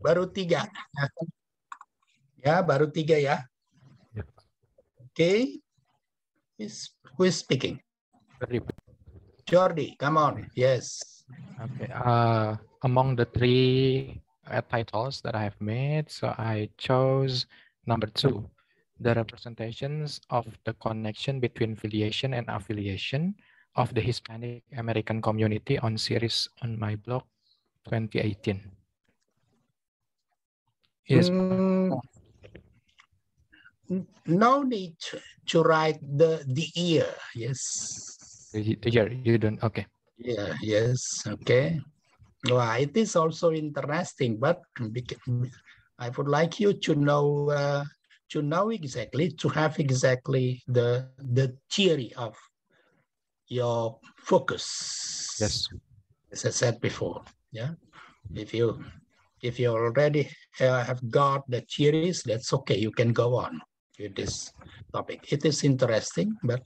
Baru 3. Ya, baru 3 ya. Okay. Who is speaking? Jordi, come on. Yes. Okay. Among the 3 titles that I have made, so I chose number 2, the representations of the connection between filiation and affiliation of the Hispanic American community on series on my blog 2018. Yes. No need to write the year. Yes. The year you don't. Okay. Yeah. Yes. Okay. Well, it is also interesting, but I would like you to know exactly, to have exactly the theory of your focus. Yes. As I said before. Yeah. If you already have got the theories, that's okay. You can go on with this topic. It is interesting, but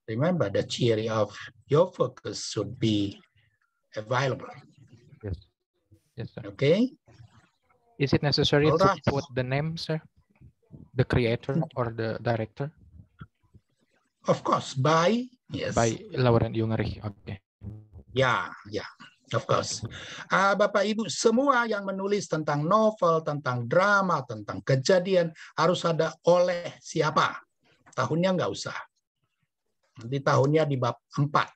remember the theory of your focus should be available. Yes. Yes, sir. Okay. Is it necessary All to right. put the name, sir? The creator or the director? Of course, by yes. By Laurent Jungerich. Okay. Ya, ya. Of course. Bapak Ibu, semua yang menulis tentang novel, tentang drama, tentang kejadian harus ada oleh siapa. Tahunnya nggak usah. Nanti tahunnya di bab 4.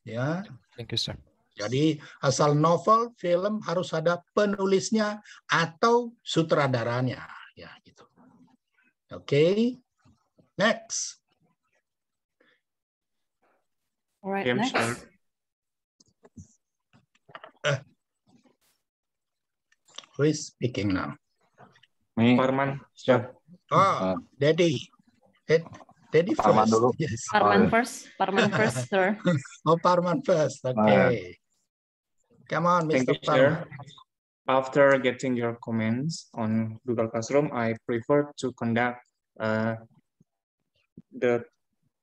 Ya. Thank you, sir. Jadi asal novel, film harus ada penulisnya atau sutradaranya. Ya, gitu. Oke. Next. All right, next. Who is speaking now? Me. Parman. Sure. Oh, Daddy. Daddy Parman first. dulu. Yes. Parman first, sir. Oh, Parman first. Okay. Come on, Mr. Thank you, Parman. Chair. After getting your comments on Google Classroom, I prefer to conduct the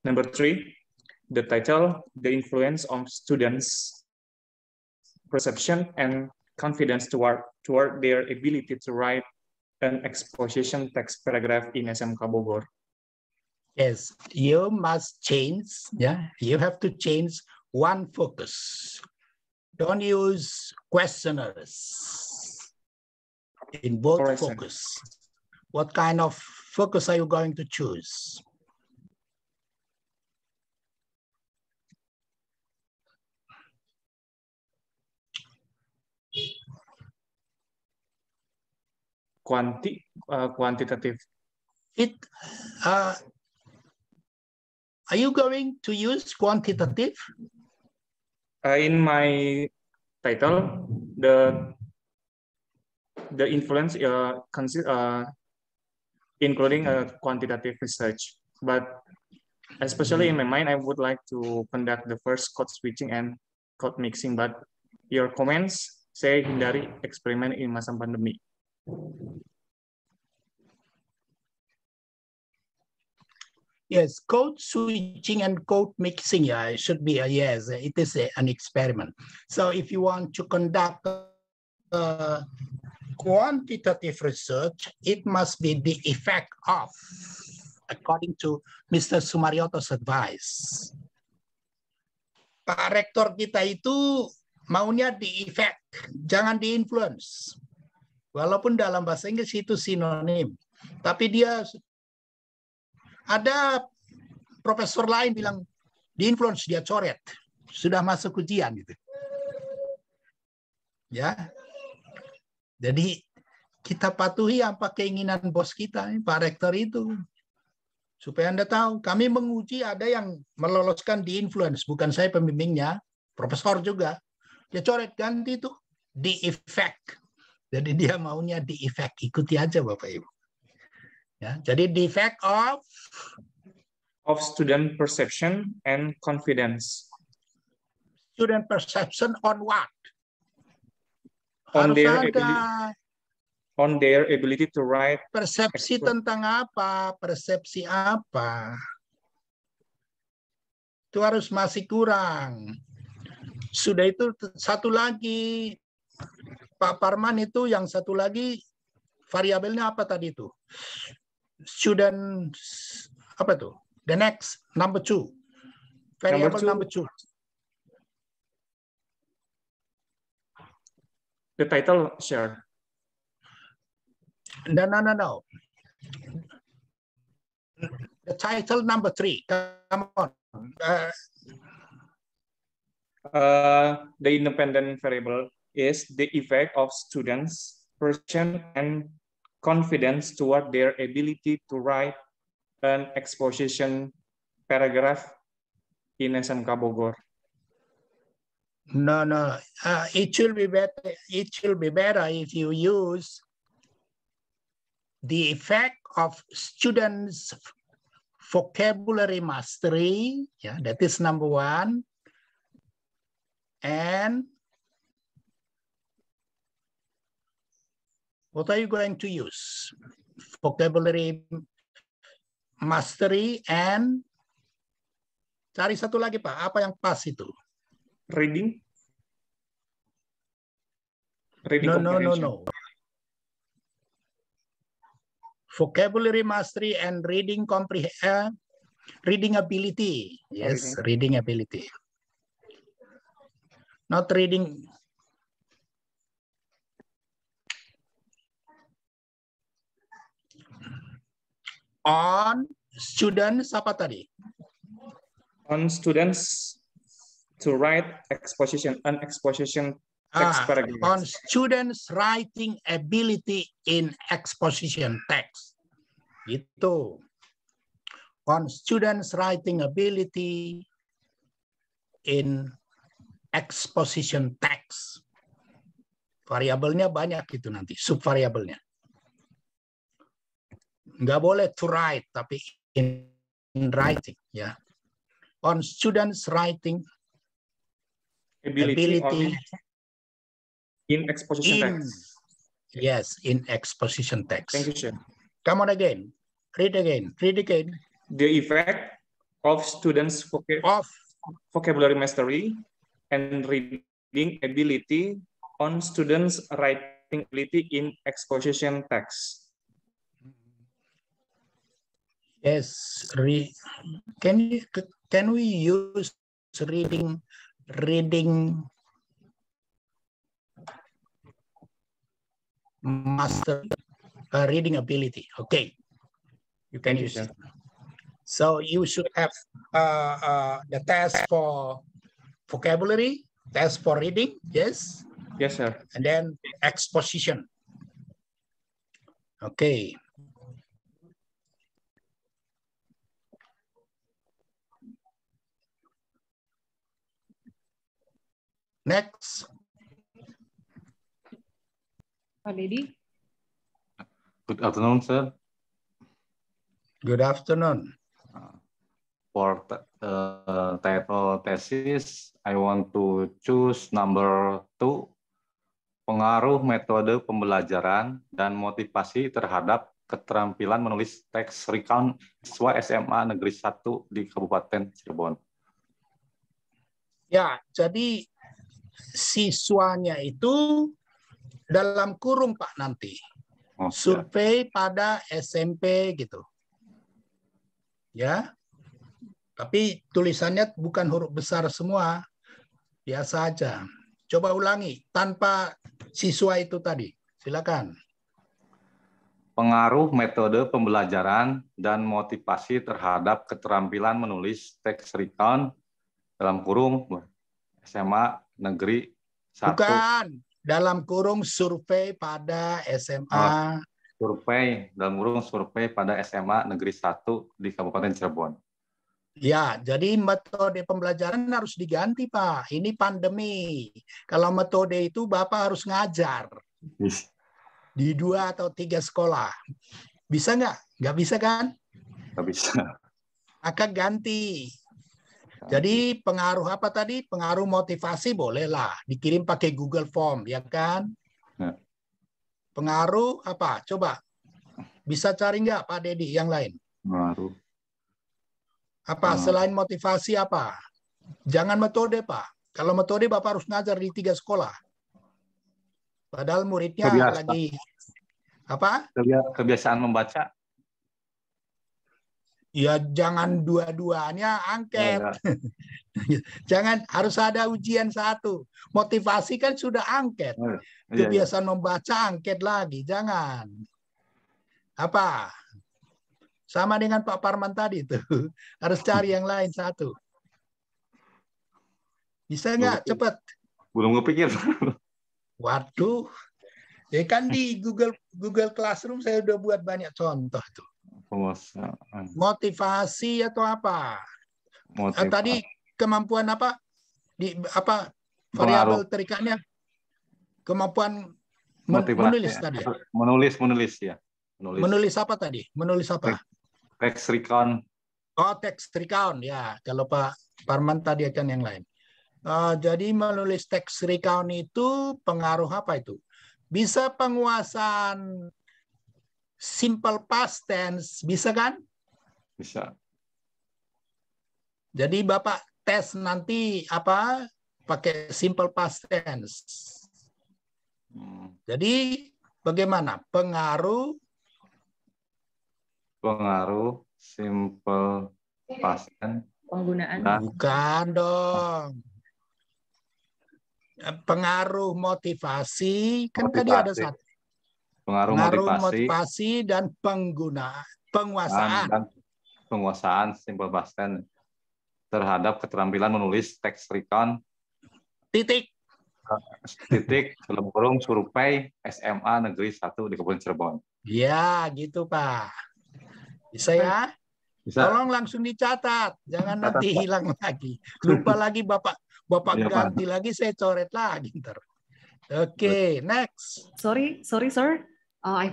number 3, the title, The Influence of Students' Perception and Confidence toward their ability to write an exposition text paragraph in SMK Bogor. Yes, you must change. Yeah, you have to change one focus. Don't use questionnaires in both Correct, focus. What kind of focus are you going to choose? Quantitative. Are you going to use quantitative? In my title, the influence including quantitative research, but especially in my mind, I would like to conduct the first code switching and code mixing. But your comments say hindari eksperimen in masa pandemi. Yes, code switching and code mixing, yeah, it should be a yes. It is an experiment. So if you want to conduct quantitative research, it must be the effect of, according to Mr. Sumaryoto's advice. Pak Rektor kita itu maunya di effect, jangan di influence. Walaupun dalam bahasa Inggris itu sinonim, tapi dia ada profesor lain bilang di influence, dia coret, sudah masuk ujian gitu. Ya. Jadi kita patuhi apa keinginan bos kita, Pak Rektor itu. Supaya Anda tahu, kami menguji ada yang meloloskan di influence, bukan saya pembimbingnya, profesor juga. Dia coret, ganti itu di effect. Jadi dia maunya di effect, ikuti aja Bapak Ibu. Ya, jadi the effect of student perception and confidence. Student perception on what? On Harus their ability to write. Persepsi tentang apa? Persepsi apa? Itu harus masih kurang. Sudah itu satu lagi, Pak Parman itu yang satu lagi variabelnya apa tadi itu? Student apa tuh? The next number 2. Variable number 2. The title share. No. The title number 3. Come on. The independent variable is the effect of students' perception and confidence toward their ability to write an exposition paragraph in SMK Bogor. No. It should be better. It should be better if you use the effect of students' vocabulary mastery. Yeah, that is number 1. And what are you going to use? Vocabulary mastery and cari satu lagi Pak. Apa yang pas itu? Reading. No. Vocabulary mastery and reading reading ability. Yes, reading ability. Not reading. On students apa tadi? On students to write an exposition text paragraph. On students writing ability in exposition text. Itu. On students writing ability in exposition text. Variabelnya banyak itu nanti, subvariabelnya. Nggak boleh to write, tapi in writing. Ya. On students writing ability in exposition text. Yes, in exposition text. Thank you, sir. Come on again. Read again. The effect of students' vocabulary mastery and reading ability on students' writing ability in exposition text. Yes. Can we use reading master reading ability? Okay, you can use it. So you should have the test for vocabulary, test for reading. Yes. Yes, sir. And then exposition. Okay. Next. Pak Dedi. Good afternoon, sir. Good afternoon. For title thesis, I want to choose number 2, pengaruh metode pembelajaran dan motivasi terhadap keterampilan menulis teks recount siswa SMA Negeri 1 di Kabupaten Cirebon. Ya, jadi siswanya itu dalam kurung Pak nanti. Survei pada SMP gitu. Ya. Tapi tulisannya bukan huruf besar semua. Biasa aja. Coba ulangi tanpa siswa itu tadi. Silakan. Pengaruh metode pembelajaran dan motivasi terhadap keterampilan menulis teks recount dalam kurung SMA Negeri 1. Bukan. Dalam kurung survei pada SMA. Survei, dalam kurung survei pada SMA Negeri 1 di Kabupaten Cirebon. Ya, jadi metode pembelajaran harus diganti, Pak. Ini pandemi. Kalau metode itu Bapak harus ngajar. Di 2 atau 3 sekolah. Bisa nggak? Nggak bisa kan? Nggak bisa. Maka ganti. Jadi pengaruh apa tadi? Pengaruh motivasi bolehlah. Dikirim pakai Google Form, ya kan? Ya. Pengaruh apa? Coba. Bisa cari nggak Pak Dedi yang lain? Pengaruh. Apa selain motivasi apa? Jangan metode Pak. Kalau metode Bapak harus ngajar di 3 sekolah. Padahal muridnya lagi apa? Kebiasaan membaca. Ya jangan dua-duanya angket. Jangan, harus ada ujian satu. Motivasi kan sudah angket. Kebiasaan membaca angket lagi, jangan. Apa? Sama dengan Pak Parman tadi tuh. Harus cari yang lain satu. Bisa nggak cepat? Belum kepikir. Waduh. Ya kan di Google Classroom saya udah buat banyak contoh tuh. Motivasi atau apa? Tadi kemampuan apa? Variabel terikatnya? Kemampuan menulis tadi. Menulis ya. Menulis apa tadi? Menulis apa? Text recount. Oh, text recount ya. Kalau Pak Parman tadi akan yang lain. Jadi menulis text recount itu pengaruh apa itu? Bisa penguasaan simple past tense, bisa kan? Bisa. Jadi Bapak tes nanti apa? Pakai simple past tense. Jadi bagaimana? Pengaruh simple past tense. Penggunaan. Bukan dong. Pengaruh motivasi, kan tadi ada satu. Pengaruh motivasi dan penguasaan. Dan penguasaan simple past tense terhadap keterampilan menulis teks recount. Titik Dalam kurung survei SMA Negeri 1 di Kabupaten Cirebon. Ya, gitu Pak. Bisa ya? Bisa. Tolong langsung dicatat, jangan nanti hilang lagi. Lupa lagi Bapak ganti lagi, saya coret lagi ntar. Oke, next. Sorry, sir. I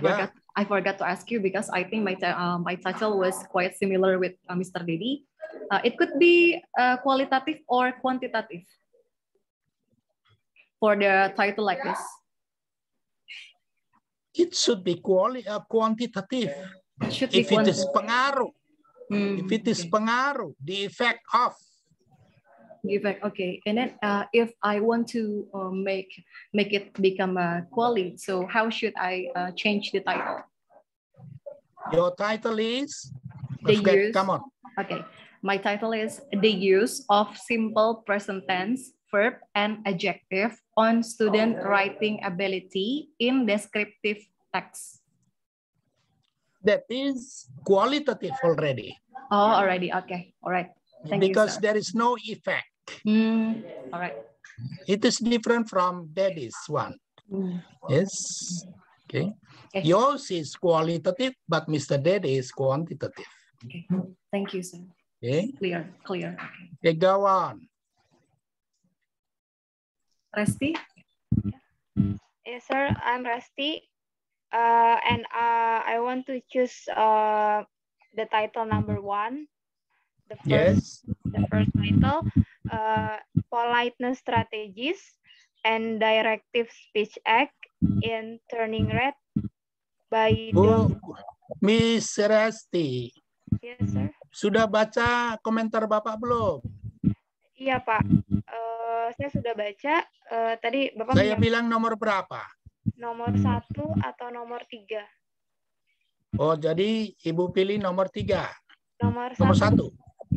forgot to ask you because I think my title was quite similar with Mr. Dedi. It could be qualitative or quantitative for the title like this. It should be quantitative. If it is pengaruh. If it is pengaruh, the effect of. The effect, okay. And then if I want to make it become a quality, so how should I change the title? Your title is? Come on. Okay. My title is The Use of Simple Present Tense, Verb, and Adjective on Student Writing Ability in Descriptive Text. That is qualitative already. Oh, already. Okay. All right. Thank you, because sir. there is no effect. All right. It is different from Daddy's one. Yes. Okay. Yours is qualitative, but Mr. Daddy is quantitative. Okay. Thank you, sir. Okay. Clear. Okay, go on. Resti? Yes, sir. I'm Resti. And I want to choose the title number 1. The first title, Politeness Strategies and Directive Speech Act in Turning Red by Miss Resti. Yes, sir. Sudah baca komentar Bapak belum? Iya, Pak. Saya sudah baca. Tadi Bapak saya bilang nomor berapa? Nomor 1 atau nomor 3? Oh, jadi Ibu pilih nomor 3. Nomor 1.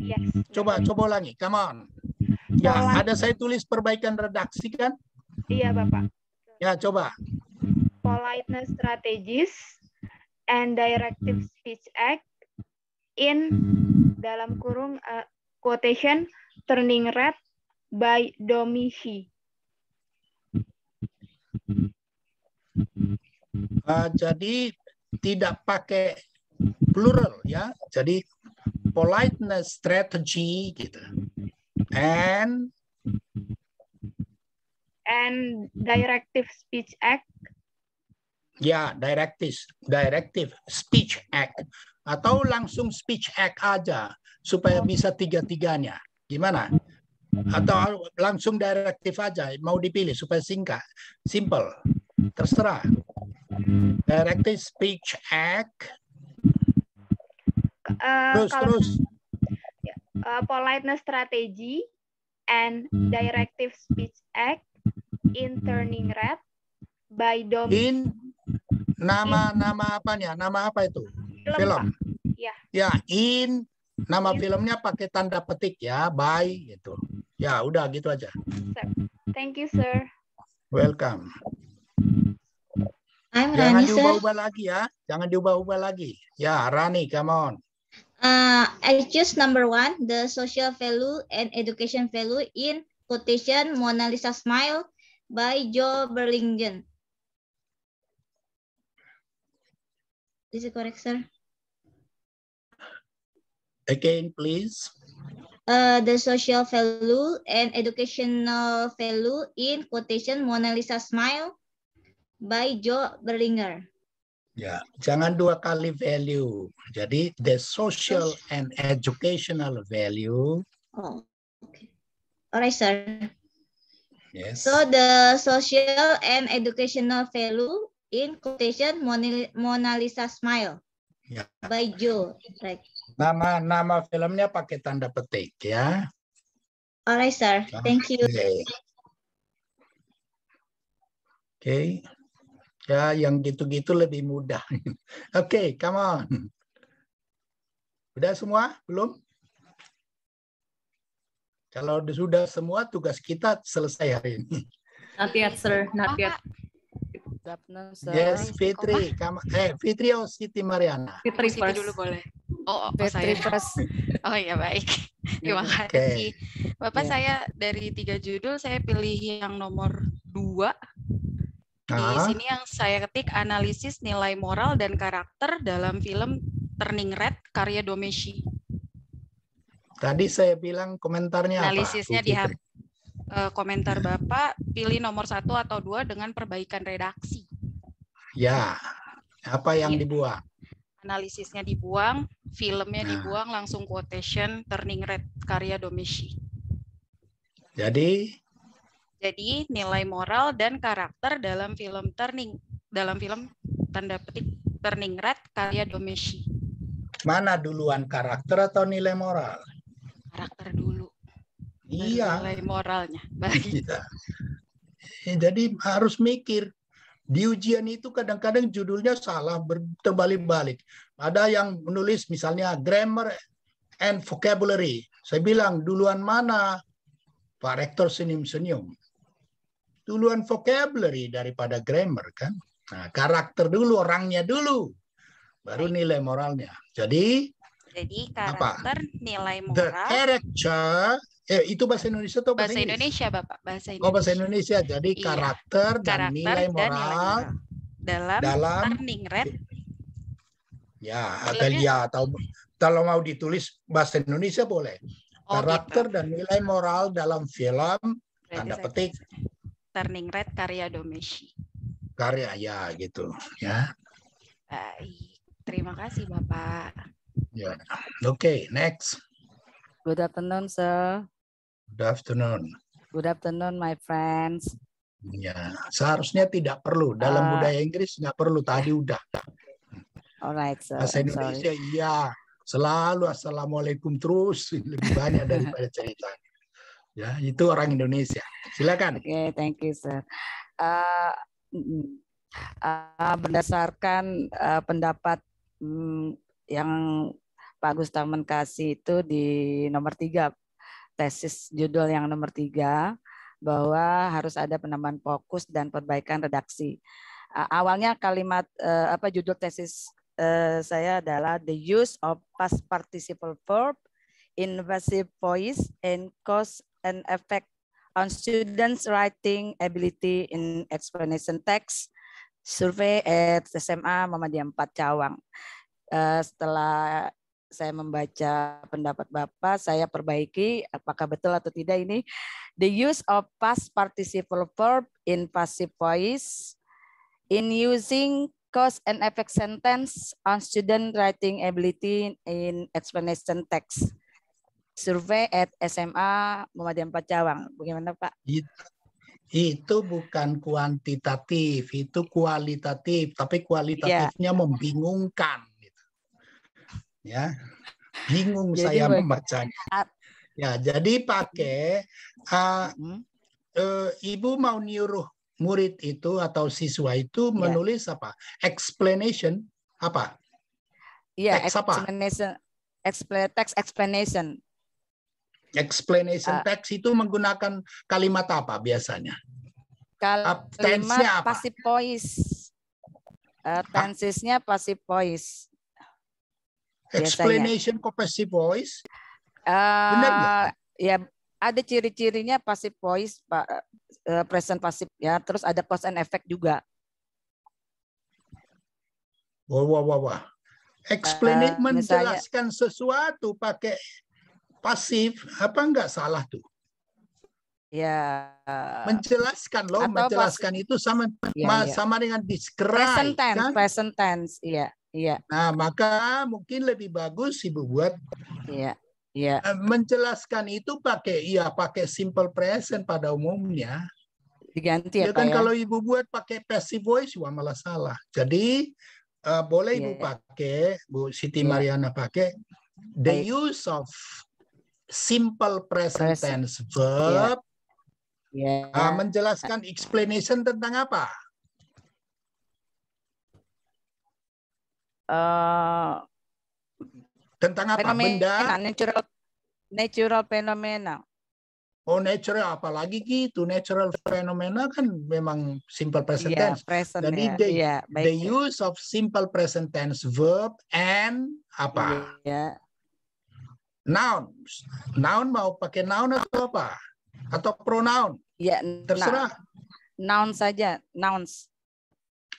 Yes. Coba ulangi. Come on. Ya, ada saya tulis perbaikan redaksi kan? Iya, Bapak. Ya, coba. Politeness Strategies and Directive Speech Act in dalam kurung quotation Turning Red by Domihi. Jadi tidak pakai plural ya. Jadi politeness strategy gitu. And Directive Speech Act. Ya, Directive Speech Act. Atau langsung Speech Act aja supaya bisa tiga-tiganya. Gimana? Atau langsung directive aja, mau dipilih supaya singkat, simple, terserah. Directive Speech Act. Terus. Politeness Strategy and Directive Speech Act in Turning Red by dom. In nama apanya? Nama apa itu? Film. Pak. Ya. Ya, in nama In. filmnya pakai tanda petik ya, by gitu. Ya, udah gitu aja. Thank you, sir. Welcome. I'm Jangan Rani, sir. diubah-ubah lagi ya. Jangan diubah-ubah lagi. Ya, Rani, come on. I choose number 1, the social value and education value in quotation Mona Lisa Smile by Joe Burlington. Is it correct, sir? Again, please. The social value and educational value in quotation Mona Lisa Smile by Joe Berlinger. Ya, jangan 2 kali value. Jadi the social and educational value. Oh, okay. Alright, sir. Yes. So the social and educational value in quotation Mona Lisa Smile Ya. by Joe. Right. Nama filmnya pakai tanda petik ya. Alright, sir. Thank you. Oke. Ya, yang gitu-gitu lebih mudah. Oke, come on. Udah semua? Belum? Kalau sudah semua, tugas kita selesai hari ini. Not yet, sir. Not yet. Good afternoon, sir. Yes, Fitri. Fitri o Siti Mariana? Fitri Siti first. dulu boleh. Oh, Fitri saya. first. Oh iya, baik. Terima Oke. kasih. Bapak, Ya. saya dari 3 judul, saya pilih yang nomor 2. Di Nah, sini yang saya ketik analisis nilai moral dan karakter dalam film Turning Red karya Domeshi. tadi saya bilang komentarnya apa? Analisisnya Bu di Fitri? komentar Bapak, pilih nomor 1 atau 2 dengan perbaikan redaksi. Ya, apa yang dibuang? Analisisnya dibuang, filmnya Nah. dibuang, langsung quotation Turning Red karya Domeshi. Jadi, Jadi nilai moral dan karakter dalam film tanda petik Turning Red karya Domeshi. mana duluan karakter atau nilai moral? Karakter dulu. Baru Iya. nilai moralnya. Baik. Iya. Jadi harus mikir. Di ujian itu kadang-kadang judulnya salah, terbalik-balik. Ada yang menulis misalnya grammar and vocabulary. Saya bilang duluan mana? Pak Rektor senyum-senyum. Duluan vocabulary daripada grammar kan. Nah, karakter dulu, orangnya dulu. Baru nilai moralnya. Jadi Karakter, nilai the moral. character, itu bahasa Indonesia atau Bahasa bahasa Inggris? Indonesia, Bapak. Bahasa Indonesia. Oh, bahasa Indonesia. Jadi Iya. karakter dan Karakter nilai dan moral dalam Turning Red. ya, Filmnya- atau kalau mau ditulis bahasa Indonesia boleh. Oh, Karakter gitu. dan nilai moral dalam film Berarti tanda saya petik Turning Red karya Domeshi. karya ya gitu ya. Baik. Terima kasih, Bapak. Ya. Oke, next. Good afternoon, sir. Good afternoon. Good afternoon, my friends. Ya, seharusnya tidak perlu dalam budaya Inggris nggak perlu tadi udah. Alright, sir. Bahasa Indonesia iya, selalu assalamualaikum terus lebih banyak daripada cerita. Ya, itu orang Indonesia. Silakan. Oke, thank you, sir. Berdasarkan pendapat yang Pak Gustaman kasih itu di nomor 3, tesis judul yang nomor 3, bahwa harus ada penambahan fokus dan perbaikan redaksi. Awalnya kalimat judul tesis saya adalah the use of past participle verb in evasive voice and cause and effect on students' writing ability in explanation text survey at SMA Muhammadiyah 4 Cawang. Setelah saya membaca pendapat Bapak, saya perbaiki apakah betul atau tidak ini. The use of past participle verb in passive voice in using cause and effect sentence on student writing ability in explanation text. Survei at SMA Muhammadiyah 4 Cawang. Bagaimana, Pak? Itu bukan kuantitatif, itu kualitatif, tapi kualitatifnya membingungkan. Gitu. Ya, bingung Jadi saya membacanya. Ya, jadi pakai Ibu mau nyuruh murid itu atau siswa itu menulis apa? Explanation apa? Iya, Teks apa? text explanation. Explanation text itu menggunakan kalimat apa biasanya? Kalimat Tense-nya apa? passive voice. Tensesnya passive voice. Explanation kok passive voice? Benar nggak? Ya, ada ciri-cirinya passive voice, Pak, present passive ya. Terus ada cause and effect juga. Wah. Menjelaskan sesuatu pakai pasif apa enggak salah tuh? Ya. Menjelaskan loh, menjelaskan itu sama dengan describe. Present tense, iya. Nah, maka mungkin lebih bagus Ibu buat menjelaskan itu pakai simple present pada umumnya. Diganti ya, Pak, kan ya? Kalau Ibu buat pakai passive voice, wah malah salah. Jadi boleh Ibu pakai, Bu Siti Mariana pakai the use of simple present tense verb. Menjelaskan explanation tentang apa? Tentang apa? Fenomena, Benda. Natural fenomena. Oh, natural, apalagi gitu. Natural fenomena kan memang simple present tense. Jadi the use of simple present tense verb and apa? Noun. Noun mau pakai noun atau apa? Atau pronoun? Ya, terserah. Noun saja, nouns.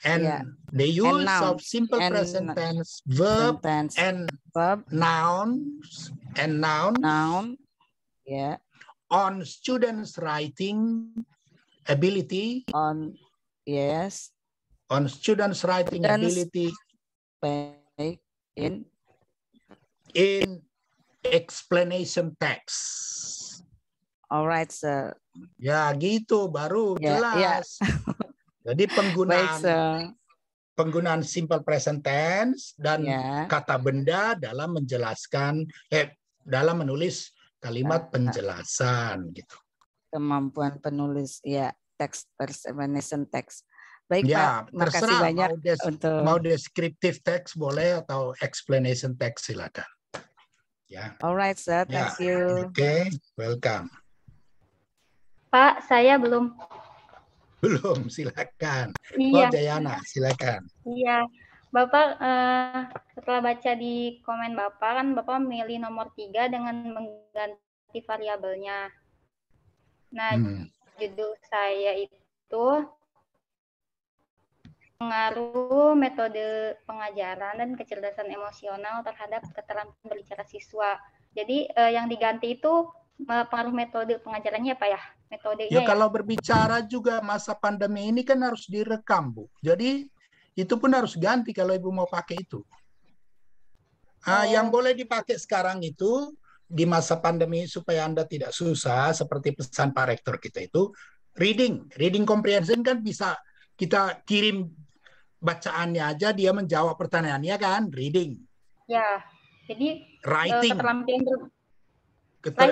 And the use of simple present tense verb and nouns on students' writing ability. On students' writing ability in explanation text. Alright, sir. Ya, gitu baru jelas. Jadi penggunaan simple present tense dan kata benda dalam menjelaskan dalam menulis kalimat penjelasan gitu. Kemampuan penulis text explanation text. Baik, Pak, makasih banyak mau descriptive text boleh atau explanation text silakan. Ya. Alright, sir. Thank you. Okay, welcome. Pak, saya belum. Belum, silakan. Iya. Jayana, silakan. Iya, Bapak setelah baca di komen Bapak kan Bapak milih nomor 3 dengan mengganti variabelnya. Nah, judul saya itu pengaruh metode pengajaran dan kecerdasan emosional terhadap keterampilan berbicara siswa. Jadi yang diganti itu pengaruh metode pengajarannya Pak ya? Metodenya ya kalau berbicara juga masa pandemi ini kan harus direkam, Bu. Jadi itu pun harus ganti kalau Ibu mau pakai itu. Yang boleh dipakai sekarang itu di masa pandemi supaya Anda tidak susah seperti pesan Pak Rektor kita itu reading comprehension kan bisa kita kirim bacaannya aja dia menjawab pertanyaannya kan, reading. Ya. Jadi writing.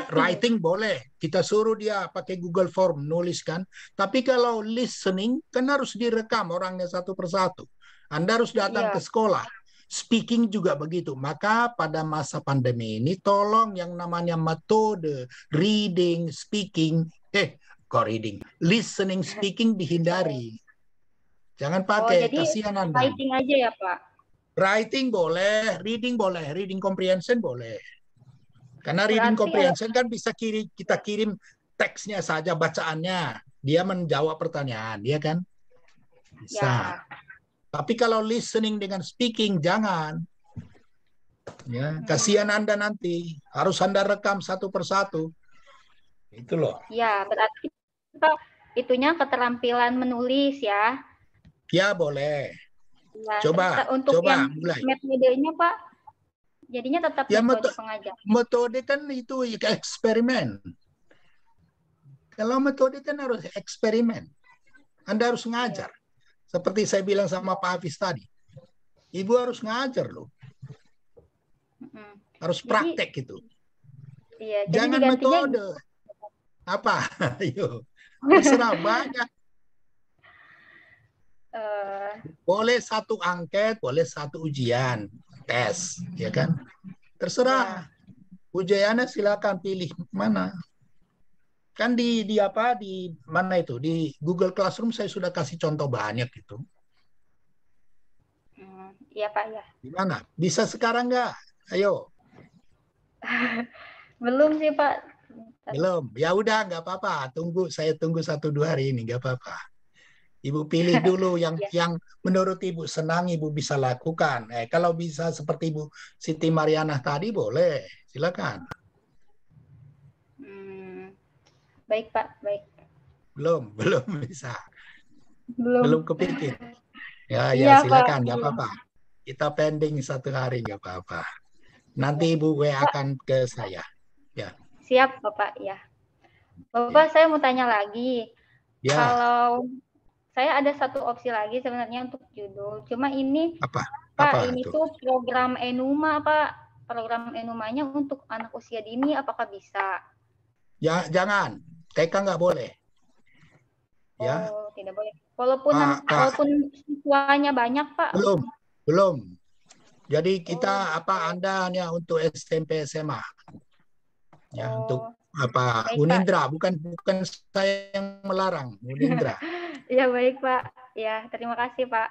Writing boleh, kita suruh dia pakai Google Form nuliskan. Tapi kalau listening kan harus direkam orangnya satu persatu. Anda harus datang ke sekolah. Speaking juga begitu. Maka pada masa pandemi ini tolong yang namanya metode reading, speaking, listening, speaking dihindari. Jangan pakai, kasihan Anda. Writing aja ya Pak? Writing boleh, reading comprehension boleh. Karena reading comprehension kan bisa kita kirim teksnya saja, bacaannya. Dia menjawab pertanyaan, dia kan? Bisa. Tapi kalau listening dengan speaking, jangan. Ya, kasihan Anda nanti. Harus Anda rekam satu persatu. Itu loh. Ya, berarti itunya keterampilan menulis ya? Ya, boleh. Ya, coba mulai. Metodenya Pak? Jadinya tetap metode pengajar. Metode kan itu eksperimen. Kalau metode kan harus eksperimen. Anda harus ngajar. Seperti saya bilang sama Pak Hafiz tadi. Ibu harus ngajar loh. Harus praktek gitu. Iya, jangan metode. Apa? Ayo. Terserah banyak. Boleh satu angket, boleh satu ujian, tes, ya kan? Terserah. Ujiannya silakan pilih mana. Kan di mana itu? Di Google Classroom saya sudah kasih contoh banyak itu. Iya Pak ya. Gimana? Bisa sekarang nggak? Ayo. Belum sih Pak. Belum. Ya udah nggak apa-apa. Saya tunggu 1-2 hari ini nggak apa-apa. Ibu pilih dulu yang menurut Ibu senang Ibu bisa lakukan. Kalau bisa seperti Ibu Siti Mariana tadi boleh, silakan. Baik Pak, baik. Belum bisa. Belum kepikir. Ya iya, silakan, Pak. nggak apa-apa. Kita pending 1 hari nggak apa-apa. Nanti Ibu WA akan ke saya. Ya. Siap Bapak ya. Bapak saya mau tanya lagi. Ya. Kalau saya ada satu opsi lagi sebenarnya untuk judul. Cuma ini Pak, ini tuh program Enuma Pak. Program Enumanya untuk anak usia dini apakah bisa? Ya, jangan. TK nggak boleh. Ya. Oh, tidak boleh. Walaupun siswanya banyak Pak. Belum. Jadi kita Anda hanya untuk SMP SMA. Ya, untuk Unindra, bukan saya yang melarang, Unindra. Ya baik Pak. Ya, terima kasih Pak.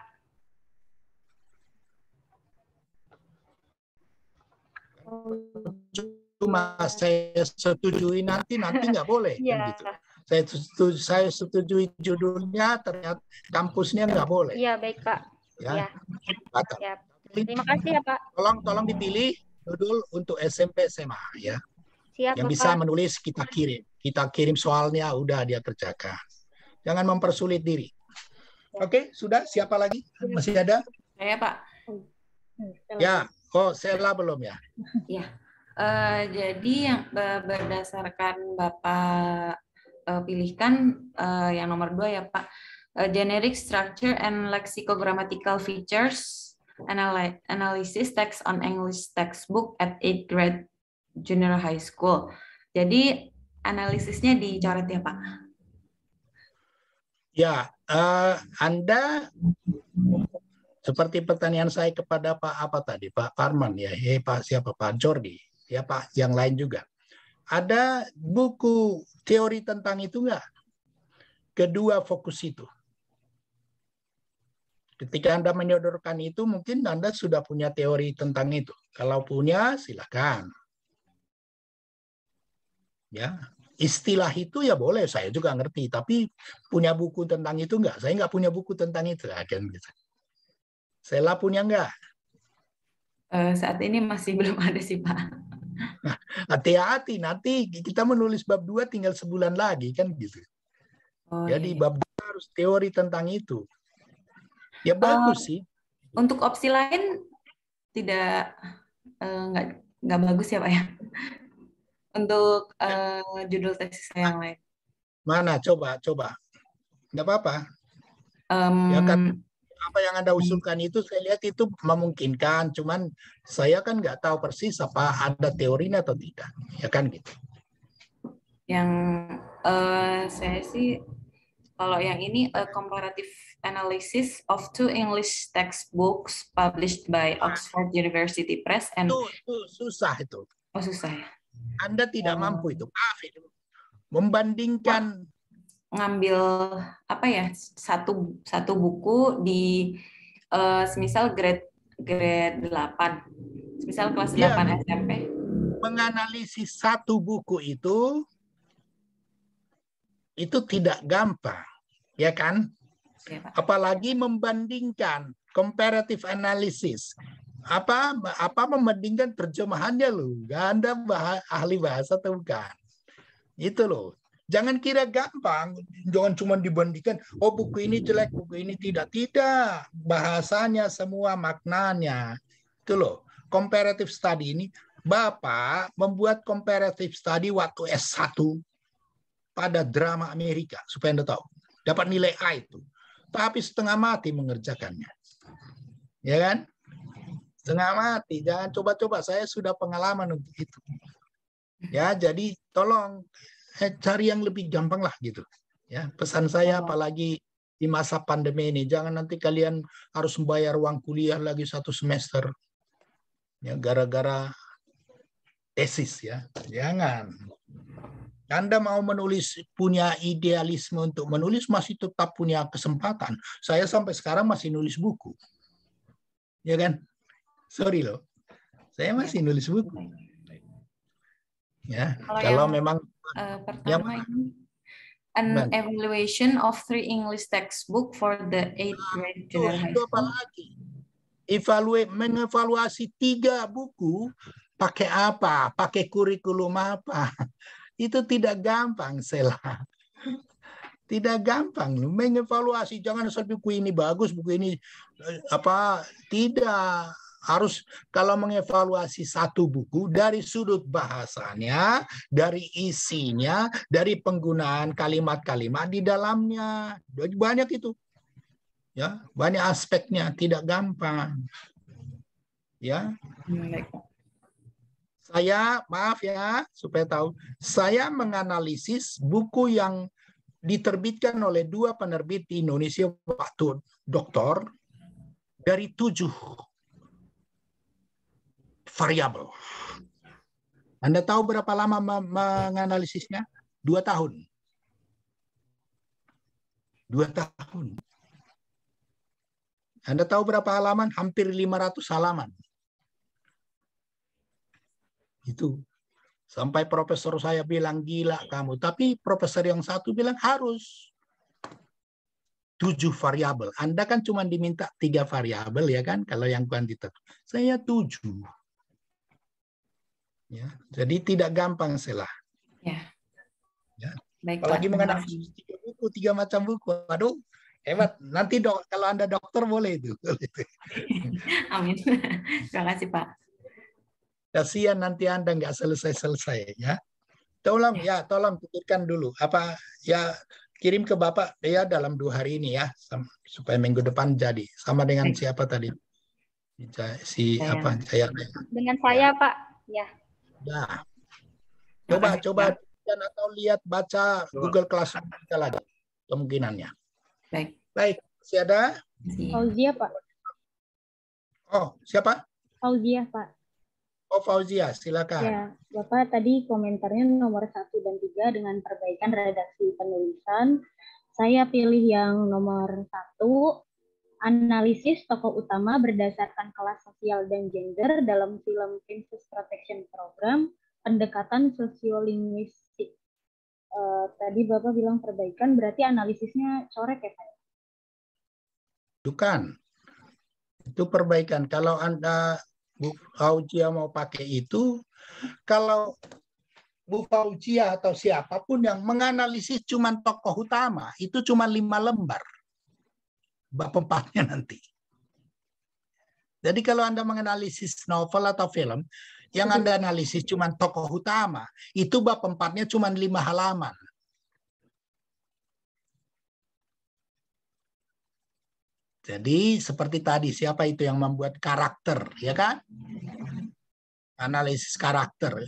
Cuma saya setujui nanti nggak boleh kan gitu. Saya setujui judulnya, ternyata kampusnya nggak boleh. Iya baik Pak. Ya. Terima kasih ya Pak. Tolong dipilih judul untuk SMP SMA ya. Siap, yang Bapak. bisa menulis kita kirim soalnya, udah dia kerjakan. Jangan mempersulit diri. Oke, sudah. Siapa lagi? Masih ada? Saya Pak. Ya. Sela belum ya? Ya. Jadi yang berdasarkan Bapak pilihkan yang nomor 2 ya Pak. Generic structure and lexicogrammatical features analysis text on English textbook at 8th grade junior high school. Jadi analisisnya dicoret ya Pak? Ya, Anda seperti pertanyaan saya kepada Pak Parman ya, Pak Jordi, ya Pak, yang lain juga. Ada buku teori tentang itu enggak? Kedua fokus itu. Ketika Anda menyodorkan itu, mungkin Anda sudah punya teori tentang itu. Kalau punya, silakan. Ya, istilah itu ya boleh, saya juga ngerti. Tapi punya buku tentang itu enggak? Saya enggak punya buku tentang itu. Kan gitu. Sela punya enggak? Saat ini masih belum ada sih Pak. Nah, hati-hati, nanti kita menulis bab 2 tinggal sebulan lagi kan gitu. Jadi bab 2 harus teori tentang itu. Ya bagus sih. Untuk opsi lain tidak nggak bagus ya Pak ya? Untuk judul tesis saya yang lain. Mana? Coba. Nggak apa-apa. Ya kan, apa yang Anda usulkan itu saya lihat itu memungkinkan. Cuman saya kan nggak tahu persis apa ada teorinya atau tidak. Ya kan gitu. Yang saya sih, kalau yang ini comparative analysis of 2 English textbooks published by Oxford University Press and itu susah itu. Oh susah ya. Anda tidak mampu itu. Maaf itu. Membandingkan ngambil apa ya satu buku di semisal grade 8, semisal kelas 8 SMP. Menganalisis satu buku itu tidak gampang, ya kan? Apalagi membandingkan comparative analysis. Apa membandingkan terjemahannya loh. Anda ahli bahasa atau bukan? Itu loh. Jangan kira gampang, jangan cuma dibandingkan, oh buku ini jelek, buku ini tidak. Tidak, bahasanya semua maknanya. Itu loh, comparative study ini, Bapak membuat comparative study waktu S1 pada drama Amerika, supaya Anda tahu. Dapat nilai A itu. Tapi setengah mati mengerjakannya. Ya kan? Setengah mati, jangan coba-coba, saya sudah pengalaman untuk itu. Ya, jadi tolong cari yang lebih gampang lah gitu. Ya, pesan saya apalagi di masa pandemi ini. Jangan nanti kalian harus membayar uang kuliah lagi 1 semester. Ya, gara-gara tesis ya. Jangan. Anda mau menulis, punya idealisme untuk menulis, masih tetap punya kesempatan. Saya sampai sekarang masih nulis buku. Ya kan? Sorry loh. Saya masih nulis buku. Ya, kalau memang pertama ini an evaluation of 3 English textbook for the 8th grade junior high school. Apalagi mengevaluasi 3 buku pakai apa? Pakai kurikulum apa? Itu tidak gampang, Sela. Tidak gampang loh mengevaluasi. Jangan asal buku ini bagus, buku ini apa? Tidak. Harus kalau mengevaluasi 1 buku dari sudut bahasanya, dari isinya, dari penggunaan kalimat-kalimat di dalamnya. Banyak itu. Ya, banyak aspeknya, tidak gampang. Ya. Saya, maaf ya, supaya tahu, saya menganalisis buku yang diterbitkan oleh 2 penerbit di Indonesia waktu doktor dari 7 variabel. Anda tahu berapa lama menganalisisnya? 2 tahun. 2 tahun. Anda tahu berapa halaman? Hampir 500 halaman. Itu. Sampai profesor saya bilang, gila kamu. Tapi profesor yang satu bilang harus 7 variabel. Anda kan cuma diminta 3 variabel ya kan? Kalau yang kuantitatif. Saya 7. Ya, jadi tidak gampang Sela. Ya. Ya. Baik, apalagi Pak. menganalisis 3 buku, 3 macam buku. Aduh, hebat. Nanti kalau Anda dokter boleh itu. Amin. Terima kasih Pak. Kasihan nanti Anda nggak selesai-selesai ya. Tolong pikirkan dulu. Apa ya, kirim ke Bapak ya dalam 2 hari ini ya, supaya minggu depan jadi. Sama dengan siapa tadi? Apa? Saya. Dengan saya Pak. Ya. Nah, coba atau lihat baca Google Classroom kita lagi kemungkinannya. Baik, masih ada? Fauzia Pak. Oh, siapa? Fauzia Pak. Oh, Fauzia, silakan. Ya, Bapak tadi komentarnya nomor 1 dan 3 dengan perbaikan redaksi penulisan. Saya pilih yang nomor 1. Analisis tokoh utama berdasarkan kelas sosial dan gender dalam film Princess Protection Program, pendekatan sosiolinguistik. Tadi Bapak bilang perbaikan, berarti analisisnya coret ya Pak? Bukan. Itu perbaikan. Kalau Anda, Bu Fauzia mau pakai itu, kalau Bu Fauzia atau siapapun yang menganalisis cuma tokoh utama, itu cuma 5 lembar. Bab 4-nya nanti. Jadi kalau Anda menganalisis novel atau film, yang Anda analisis cuma tokoh utama, itu bab 4-nya cuma 5 halaman. Jadi seperti tadi, siapa itu yang membuat karakter, ya kan? Analisis karakter.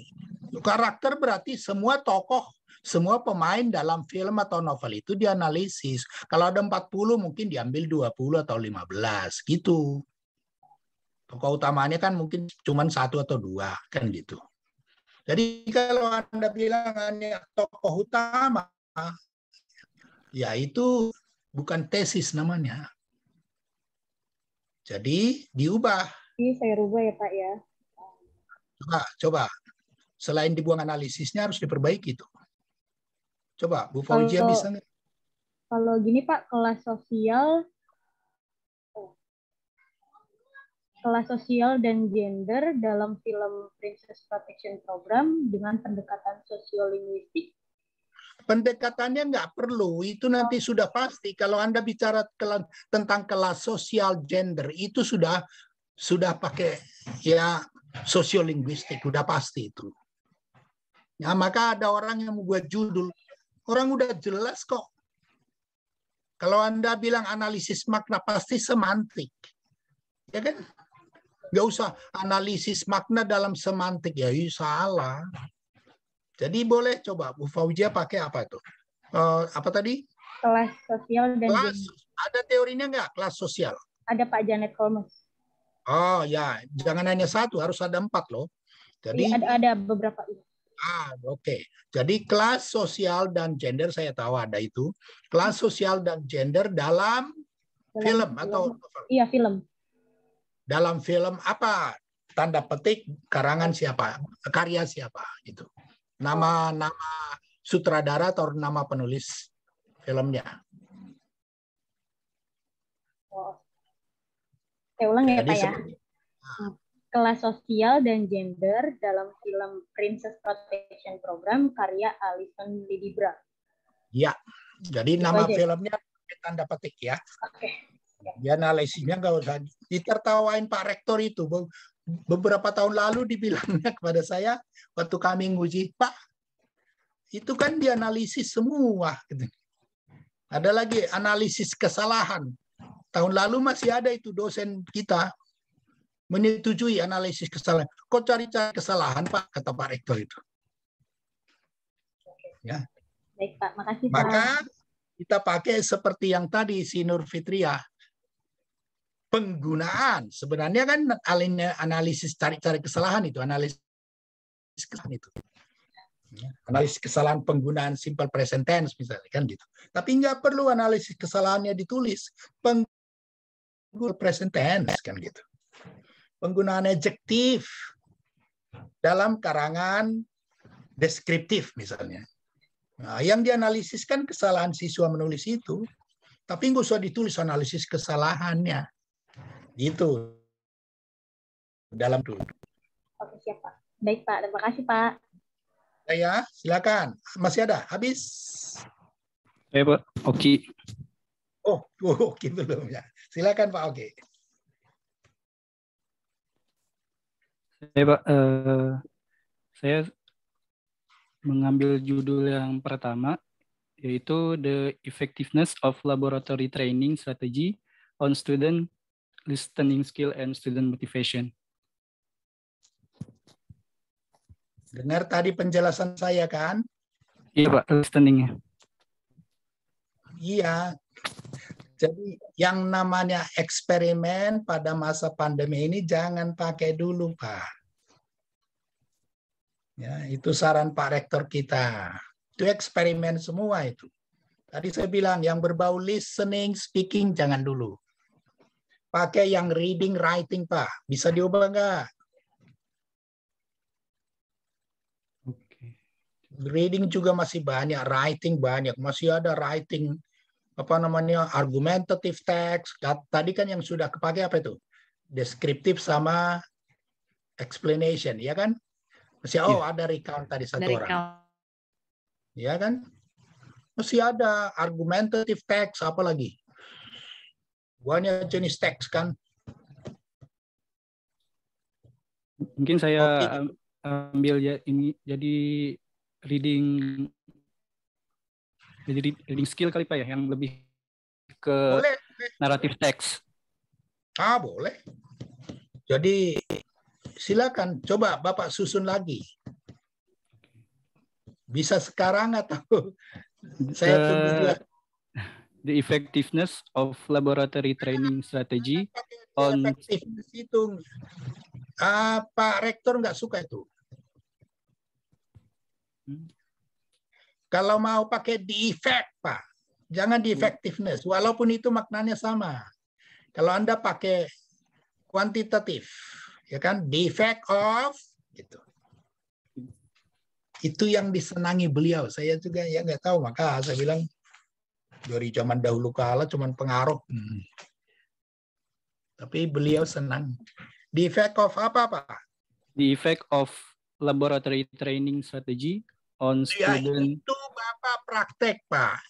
Karakter berarti semua tokoh, semua pemain dalam film atau novel itu dianalisis. Kalau ada 40 mungkin diambil 20 atau 15 gitu. Tokoh utamanya kan mungkin cuma 1 atau 2 kan gitu. Jadi kalau Anda bilang hanya tokoh utama, ya itu bukan tesis namanya. Jadi diubah. Ini saya rubah ya Pak ya. Coba. Selain dibuang analisisnya harus diperbaiki itu. Coba Bu Fauzia bisa nggak? Kalau gini Pak, kelas sosial dan gender dalam film Princess Protection Program dengan pendekatan sosiolinguistik. Pendekatannya nggak perlu, itu nanti sudah pasti. Kalau Anda bicara tentang kelas sosial gender, itu sudah pakai ya sosiolinguistik, udah pasti itu. Ya, maka ada orang yang membuat judul, orang udah jelas kok. Kalau Anda bilang analisis makna, pasti semantik. Ya kan? Nggak usah analisis makna dalam semantik, ya salah. Jadi boleh coba Bu Fauzia pakai apa itu? Apa tadi? Kelas sosial dan Kelas, gender. ada teorinya nggak kelas sosial? Ada Pak Janet Holmes. Oh ya, jangan hanya satu, harus ada 4 loh. Jadi Ada beberapa. Oke. Jadi kelas sosial dan gender saya tahu ada itu. Kelas sosial dan gender dalam film atau iya film. Dalam film apa? Tanda petik karangan siapa? Karya siapa gitu. Nama sutradara atau nama penulis filmnya. Saya ulang ya, Jadi Pak ya. Kelas sosial dan gender dalam film Princess Protection Program karya Alison Lidibra. Ya, jadi Itu nama aja. filmnya tanda petik ya. Oke. Dia analisisnya nggak usah ditertawain Pak Rektor itu. Beberapa tahun lalu dibilangnya kepada saya waktu kami nguji, Pak, itu kan dianalisis semua. Ada lagi analisis kesalahan. Tahun lalu masih ada itu dosen kita menyetujui analisis kesalahan. Kok cari-cari kesalahan, Pak? Kata Pak Rektor itu. Ya. Baik, Pak. Makasih, Pak. Maka kita pakai seperti yang tadi si Nur Fitria. Penggunaan. Sebenarnya kan analisis cari-cari kesalahan itu. Analisis kesalahan itu. Analisis kesalahan penggunaan simple present tense misalnya kan gitu. Tapi nggak perlu analisis kesalahannya ditulis. Penggunaan present tense kan gitu. Penggunaan adjektif dalam karangan deskriptif misalnya. Nah, yang dianalisis kan kesalahan siswa menulis itu, tapi nggak usah ditulis analisis kesalahannya. Gitu. Dalam dulu. Oke, siap, Pak. Baik, Pak. Terima kasih, Pak. Ya, silakan. Masih ada? Habis? Ya, Pak. Oke. Oke belum ya. Silakan Pak Oke. Ya, Pak. Saya mengambil judul yang pertama, yaitu The Effectiveness of Laboratory Training Strategy on Student Listening Skill and Student Motivation. Dengar tadi penjelasan saya kan? Iya Pak, listening-nya. Iya. Jadi yang namanya eksperimen pada masa pandemi ini jangan pakai dulu Pak. Ya, itu saran Pak Rektor kita. Itu eksperimen semua itu. Tadi saya bilang yang berbau listening, speaking jangan dulu. Pakai yang reading, writing Pak. Bisa diubah nggak? Reading juga masih banyak, writing banyak. Masih ada writing argumentative text. Tadi kan yang sudah kepake apa itu? Deskriptif sama explanation, ya kan? Masih ada recount tadi satu orang. Ya kan? Masih ada argumentative text, apa lagi? Banyak jenis teks kan? Mungkin saya ambil ya ini jadi reading skill kali Pak ya, yang lebih ke naratif teks. Boleh. Jadi silakan coba Bapak susun lagi. Bisa sekarang atau saya tunggu juga. The effectiveness of laboratory training strategy on effectiveness itu Pak Rektor nggak suka itu. Kalau mau pakai the effect, Pak, jangan the effectiveness, walaupun itu maknanya sama. Kalau Anda pakai kuantitatif, ya kan, the effect of, gitu. Itu yang disenangi beliau. Saya juga ya nggak tahu, maka saya bilang dari zaman dahulu kala cuman pengaruh. Tapi beliau senang. The effect of apa, Pak? The effect of laboratory training strategy on student. Itu Bapak praktek, Pak.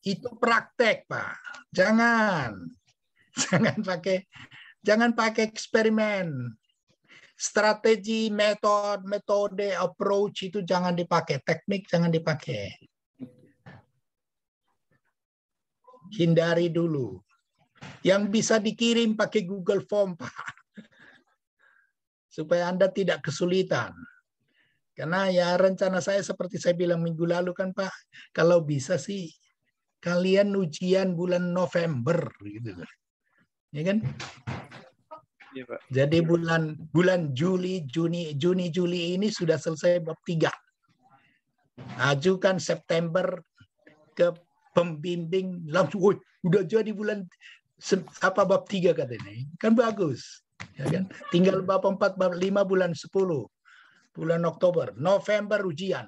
Itu praktek, Pak. Jangan pakai eksperimen. Strategi, metode, approach itu jangan dipakai. Teknik jangan dipakai. Hindari dulu. Yang bisa dikirim pakai Google Form, Pak. Supaya Anda tidak kesulitan. Karena ya rencana saya seperti saya bilang minggu lalu kan Pak, kalau bisa sih kalian ujian bulan November gitu. Ya kan? Iya, Pak. Jadi bulan Juli, Juni, Juli ini sudah selesai bab 3. Ajukan September ke pembimbing langsung, "Woi, udah jadi bulan bab 3 katanya." Kan bagus. Ya kan? Tinggal bab 4, bab 5 bulan 10. Bulan Oktober, November ujian.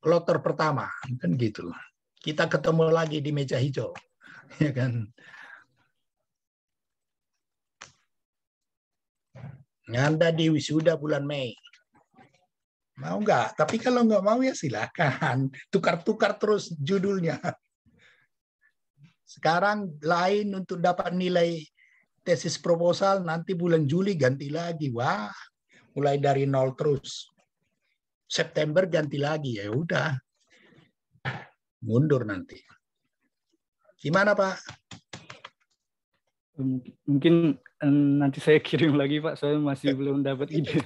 Kloter pertama, kan gitu. Kita ketemu lagi di meja hijau. Ya kan? Anda di wisuda bulan Mei. Mau nggak? Tapi kalau nggak mau ya silakan. Tukar-tukar terus judulnya. Sekarang lain untuk dapat nilai tesis proposal, nanti bulan Juli ganti lagi. Wah, mulai dari 0 terus. September ganti lagi, ya udah. Mundur nanti. Gimana, Pak? Mungkin nanti saya kirim lagi, Pak. Saya masih belum dapat ide.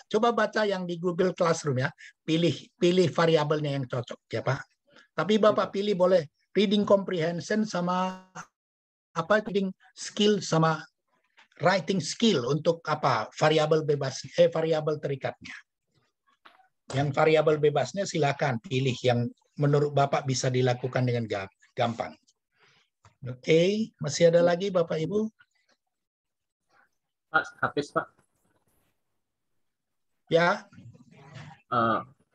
Coba baca yang di Google Classroom ya. Pilih variabelnya yang cocok ya, Pak. Tapi Bapak pilih boleh reading comprehension sama reading skill sama writing skill untuk variabel bebas variabel terikatnya. Yang variabel bebasnya silakan pilih yang menurut Bapak bisa dilakukan dengan gampang. Oke, masih ada lagi Bapak Ibu? Pak, Hafiz Pak. Ya.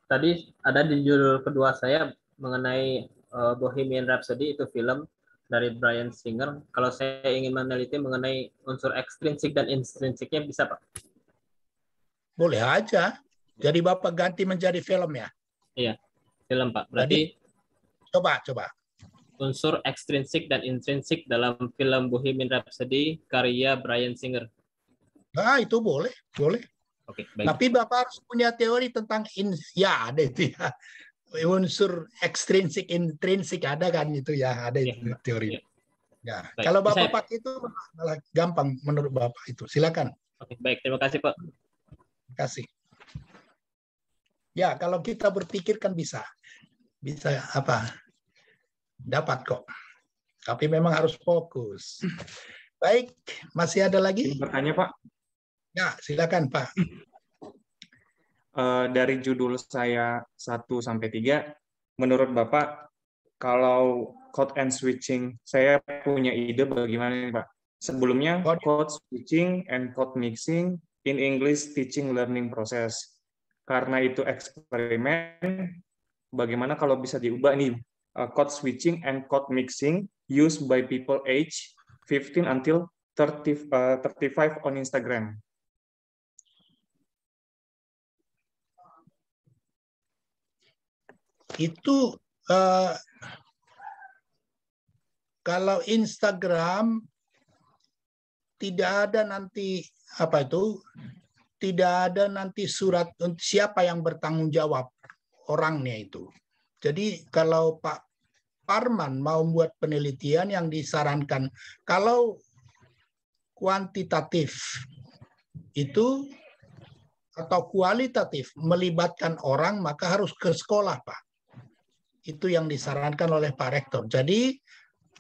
Tadi ada di judul kedua saya mengenai Bohemian Rhapsody, itu film dari Bryan Singer. Kalau saya ingin meneliti mengenai unsur ekstrinsik dan intrinsiknya bisa, Pak? Boleh aja. Jadi Bapak ganti menjadi film ya? Iya, film, Pak. Berarti coba. Unsur ekstrinsik dan intrinsik dalam film Bohemian Rhapsody karya Bryan Singer. Nah, itu boleh. Oke, baik. Tapi Bapak harus punya teori tentang ada itu ya. Unsur ekstrinsik, intrinsik ada kan itu ya, ada itu teori. Ya. Baik. Kalau Bapak pakai itu malah gampang menurut Bapak itu. Silakan. Oke, baik. Terima kasih, Pak. Terima kasih. Ya, kalau kita berpikir kan bisa dapat kok. Tapi memang harus fokus. Baik, masih ada lagi? Bertanya, Pak. Ya, silakan, Pak. Dari judul saya 1-3, menurut Bapak, kalau code and switching, saya punya ide bagaimana nih, Pak? Sebelumnya, code switching and code mixing in English teaching learning process. Karena itu eksperimen, bagaimana kalau bisa diubah nih, code switching and code mixing used by people age 15 until 35 on Instagram. Itu kalau Instagram tidak ada nanti tidak ada nanti surat siapa yang bertanggung jawab orangnya itu. Jadi kalau Pak Parman mau buat penelitian yang disarankan kalau kuantitatif itu atau kualitatif melibatkan orang maka harus ke sekolah, Pak. Itu yang disarankan oleh Pak Rektor. Jadi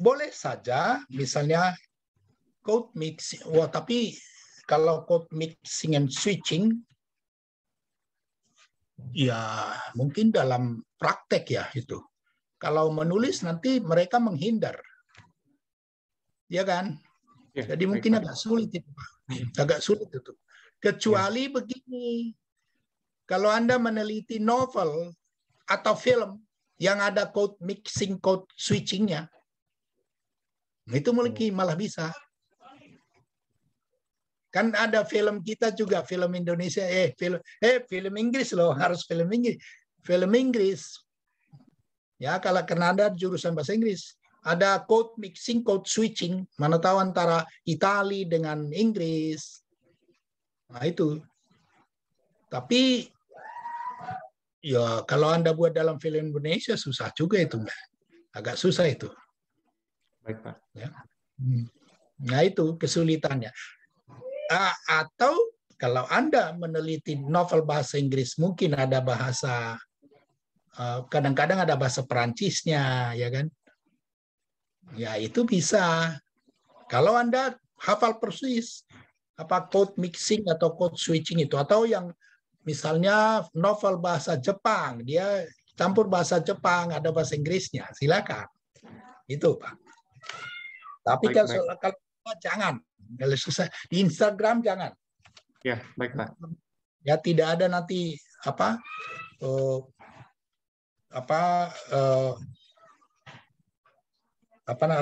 boleh saja misalnya code mixing. Tapi kalau code mixing and switching ya mungkin dalam praktek ya itu. Kalau menulis nanti mereka menghindar. Ya kan? Ya, jadi mungkin agak sulit itu, Pak. Agak sulit itu. Kecuali begini. Kalau Anda meneliti novel atau film yang ada code mixing, code switching-nya, itu mungkin malah bisa. Kan ada film kita juga, film Indonesia, film Inggris loh, harus film Inggris. Film Inggris, ya kalau karena Anda jurusan bahasa Inggris, ada code mixing, code switching, mana tahu antara Itali dengan Inggris. Nah itu. Tapi ya kalau Anda buat dalam film Indonesia susah juga itu, agak susah itu. Baik, Pak. Ya. Nah itu kesulitannya. Atau kalau Anda meneliti novel bahasa Inggris, mungkin ada bahasa kadang-kadang ada bahasa Perancisnya, ya kan? Ya itu bisa. Kalau Anda hafal persis apa code mixing atau code switching itu, atau yang misalnya novel bahasa Jepang, dia campur bahasa Jepang, ada bahasa Inggrisnya, silakan. Itu Pak. Tapi kalau jangan, kalau susah di Instagram jangan. Ya, baik Pak. Ya tidak ada nanti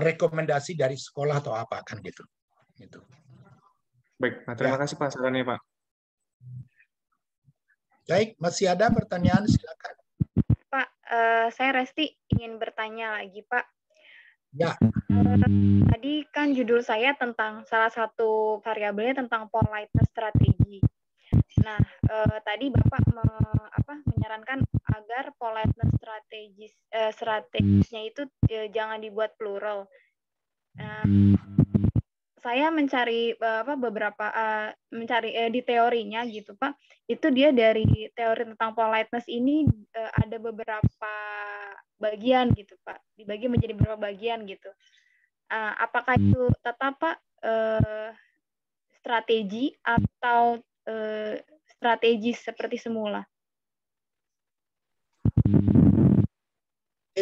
rekomendasi dari sekolah atau apa kan gitu. Gitu. Baik, Pak. Terima kasih Pak sarannya Pak. Baik, masih ada pertanyaan, silakan. Pak, saya Resti ingin bertanya lagi, Pak. Ya. Tadi kan judul saya tentang salah satu variabelnya tentang politeness strategi. Nah, tadi Bapak menyarankan agar politeness strategisnya itu jangan dibuat plural. Saya mencari beberapa di teorinya gitu Pak, itu dia dari teori tentang politeness ini ada beberapa bagian gitu Pak, dibagi menjadi beberapa bagian gitu. Apakah itu tetap Pak strategi atau strategis seperti semula?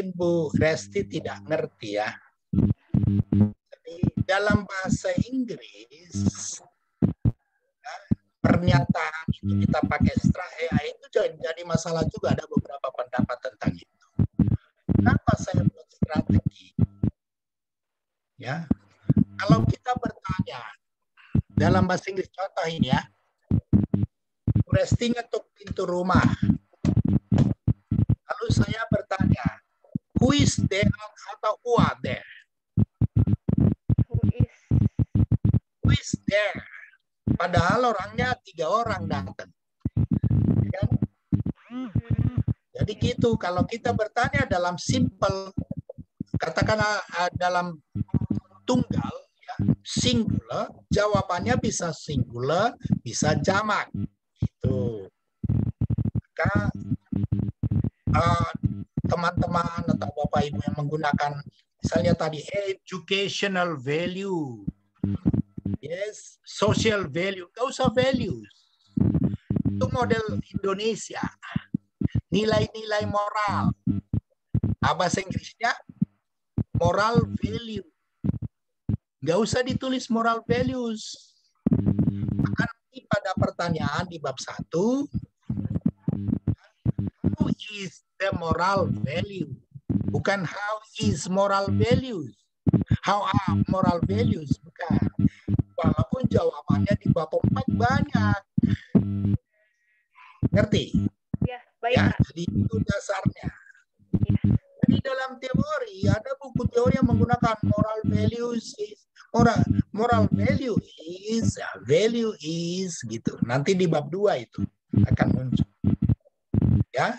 Bu Resti tidak ngerti ya. Dalam bahasa Inggris pernyataan itu kita pakai itu jadi masalah juga, ada beberapa pendapat tentang itu. Kenapa saya buat strategi? Ya, kalau kita bertanya dalam bahasa Inggris, contoh ini ya, Resti ngetuk pintu rumah, lalu saya bertanya, who is there atau who are there? Who is there? Padahal orangnya 3 orang datang. Ya? Jadi gitu, kalau kita bertanya dalam simple, katakanlah dalam tunggal, ya, singular, jawabannya bisa singular, bisa jamak. Gitu. Maka teman-teman atau Bapak Ibu yang menggunakan misalnya tadi educational value, yes, social value, gak usah values. Itu model Indonesia. Nilai-nilai moral. Bahasa Inggrisnya moral value. Gak usah ditulis moral values. Maka nanti pada pertanyaan di bab 1, who is the moral value? Bukan how is moral values. How are moral values? Bukan. Walaupun jawabannya di bab 4 banyak. Ngerti? Ya, baik. Ya, jadi itu dasarnya. Ya. Jadi dalam teori, ada buku teori yang menggunakan moral values is, moral value is gitu. Nanti di bab 2 itu akan muncul. Ya.